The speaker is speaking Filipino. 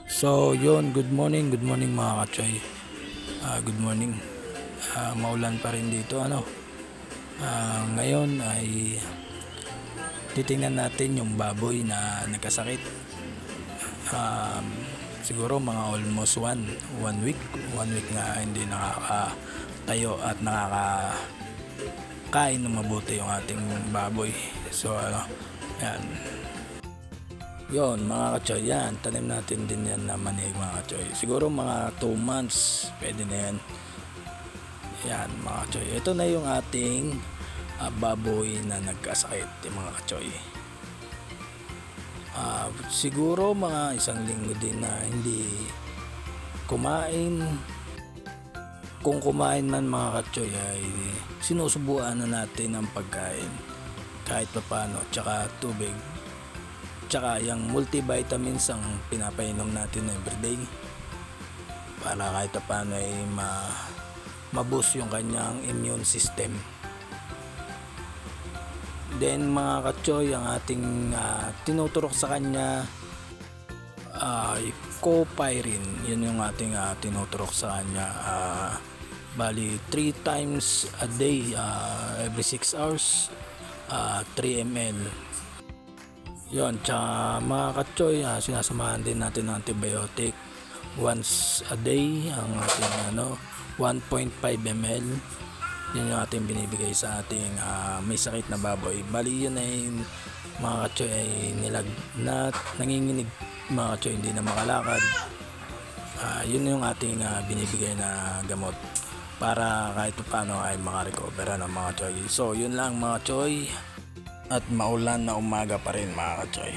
So yun, good morning mga kachoy. Good morning. Maulan pa rin dito ngayon ay titingnan natin yung baboy na nagkasakit. Siguro mga almost one week na hindi nakakatayo at nakakain ng mabuti yung ating baboy. So yan. Yon mga kachoy, yan tanim natin din yan na manig mga kachoy. Siguro mga 2 months pwede na yan. Yan mga kachoy, ito na yung ating baboy na nagkasakit yung mga kachoy. Siguro mga 1 linggo din na hindi kumain. Kung kumain man mga kachoy ay sinusubuan na natin ang pagkain kahit pa paano, tsaka tubig, tsaka yung multivitamins ang pinapainom natin everyday para kahit paano ay ma-boost yung kanyang immune system. Then mga kachoy, ang ating tinuturok sa kanya ay Copyrin. Yun yung ating tinuturok sa kanya. Bali 3 times a day, every 6 hours, 3 ml. Yon, tsaka mga kachoy, sinasamahan din natin ng antibiotic once a day, ang ating 1.5 ml. Yun yung ating binibigay sa ating may sakit na baboy. Bali yun ay mga kachoy ay nanginginig mga kachoy, hindi na makalakad. Yun yung ating binibigay na gamot para kahit paano ay makarecover mga kachoy. So yun lang mga kachoy, at maulan na umaga pa rin mga kachoy.